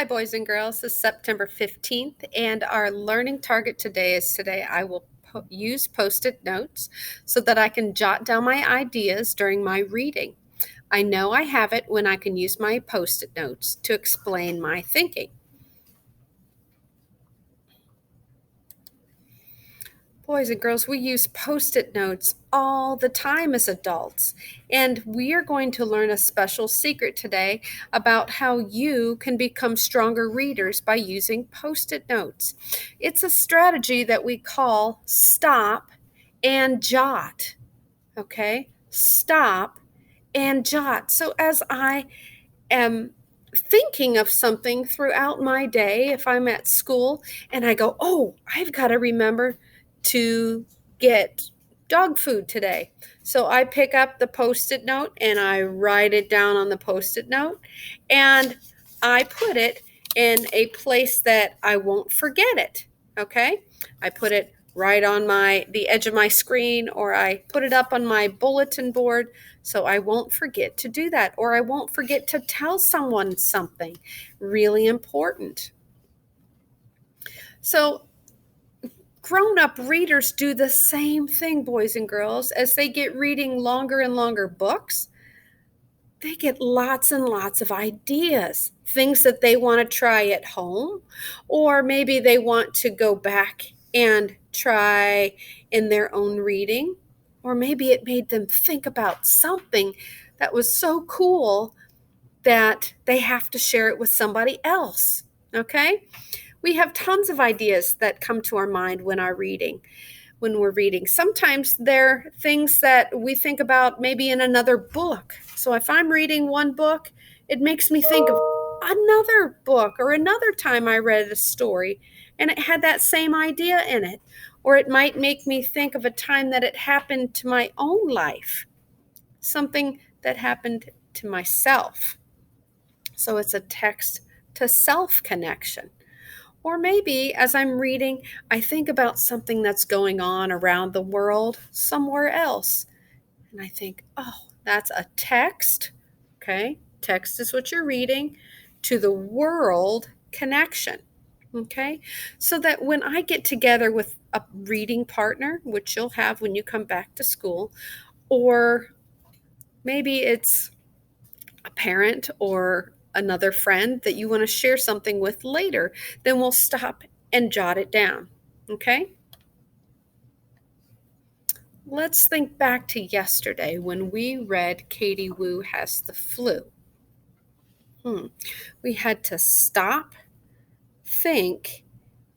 Hi, boys and girls. It's September 15th, and our learning target today I will use Post-it notes so that I can jot down my ideas during my reading. I know I have it when I can use my Post-it notes to explain my thinking. Boys and girls, we use Post-it notes all the time as adults, and we are going to learn a special secret today about how you can become stronger readers by using Post-it notes. It's a strategy that we call stop and jot. Okay? Stop and jot. So as I am thinking of something throughout my day, if I'm at school and I go, oh, I've got to remember to get dog food today. So I pick up the Post-it note and I write it down on the Post-it note and I put it in a place that I won't forget it. Okay? I put it right on the edge of my screen, or I put it up on my bulletin board so I won't forget to do that, or I won't forget to tell someone something really important. So grown-up readers do the same thing, boys and girls. As they get reading longer and longer books, they get lots and lots of ideas, things that they want to try at home, or maybe they want to go back and try in their own reading, or maybe it made them think about something that was so cool that they have to share it with somebody else. Okay? We have tons of ideas that come to our mind when we're reading. Sometimes they're things that we think about maybe in another book. So if I'm reading one book, it makes me think of another book or another time I read a story and it had that same idea in it. Or it might make me think of a time that it happened to my own life, something that happened to myself. So it's a text to self connection. Or maybe as I'm reading, I think about something that's going on around the world somewhere else. And I think, oh, that's a text. Okay. Text is what you're reading to the world connection. Okay. So that when I get together with a reading partner, which you'll have when you come back to school, or maybe it's a parent or another friend that you want to share something with later, then we'll stop and jot it down. Okay? Let's think back to yesterday when we read Katie Wu Has the Flu. We had to stop, think,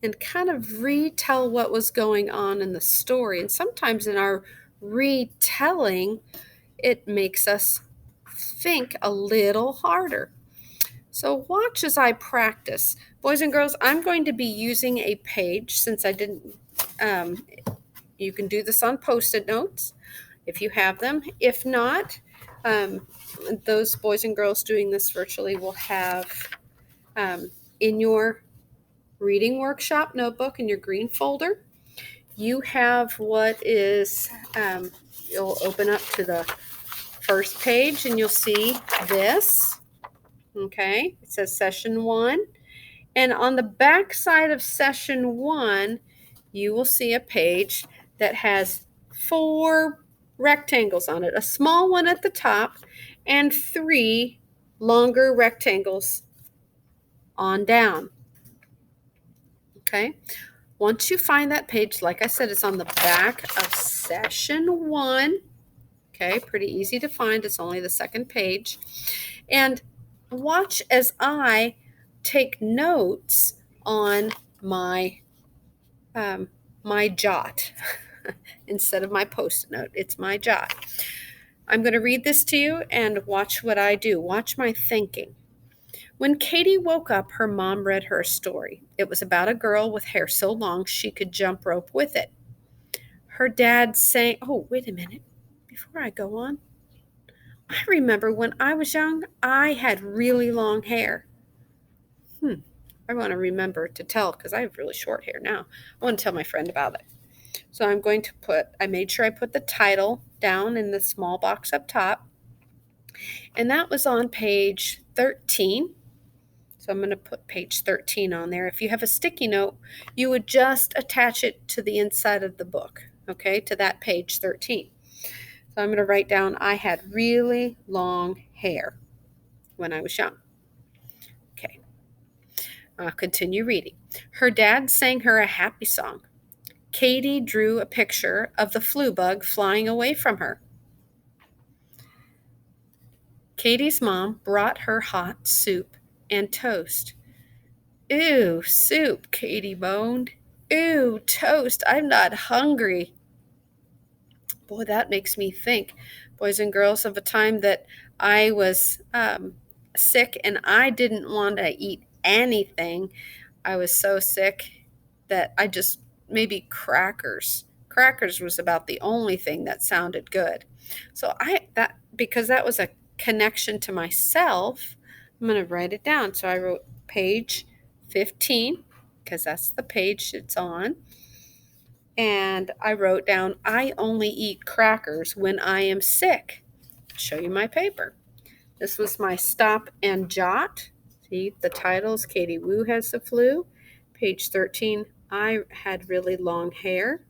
and kind of retell what was going on in the story. And sometimes in our retelling, it makes us think a little harder. So watch as I practice. Boys and girls, I'm going to be using a page since I didn't, you can do this on Post-it notes if you have them. If not, those boys and girls doing this virtually will have in your reading workshop notebook in your green folder, you have what is, you'll open up to the first page and you'll see this. Okay, it says session 1. And on the back side of session 1, you will see a page that has 4 rectangles on it, a small one at the top and 3 longer rectangles on down. Okay, once you find that page, like I said, it's on the back of session 1. Okay, pretty easy to find. It's only the second page. And watch as I take notes on my my jot instead of my Post-it note. It's my jot. I'm going to read this to you and watch what I do. Watch my thinking. When Katie woke up, her mom read her a story. It was about a girl with hair so long she could jump rope with it. Her dad saying, oh, wait a minute. Before I go on, I remember when I was young, I had really long hair. I want to remember to tell because I have really short hair now. I want to tell my friend about it. So I'm going to I made sure I put the title down in the small box up top. And that was on page 13. So I'm going to put page 13 on there. If you have a sticky note, you would just attach it to the inside of the book, okay, to that page 13. So I'm going to write down, I had really long hair when I was young. Okay, I'll continue reading. Her dad sang her a happy song. Katie drew a picture of the flu bug flying away from her. Katie's mom brought her hot soup and toast. Ew, soup, Katie moaned. Ew, toast, I'm not hungry. Boy, that makes me think, boys and girls, of a time that I was sick and I didn't want to eat anything. I was so sick that I just, maybe crackers. Crackers was about the only thing that sounded good. So because that was a connection to myself, I'm going to write it down. So I wrote page 15 because that's the page it's on. And I wrote down, I only eat crackers when I am sick. I'll show you my paper. This was my stop and jot. See, the titles, Katie Wu has the flu. Page 13, I had really long hair.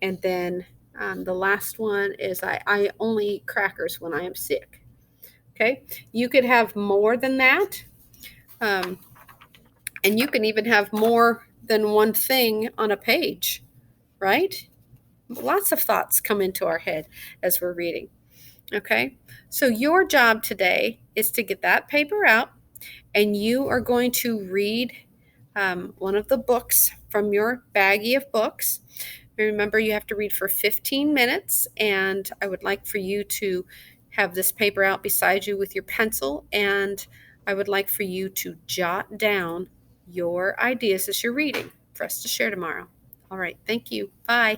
And then the last one is I only eat crackers when I am sick. Okay, you could have more than that. And you can even have more than one thing on a page, right? Lots of thoughts come into our head as we're reading. Okay, so your job today is to get that paper out, and you are going to read one of the books from your baggie of books. Remember, you have to read for 15 minutes, and I would like for you to have this paper out beside you with your pencil, and I would like for you to jot down your ideas as you're reading for us to share tomorrow. All right, thank you. Bye.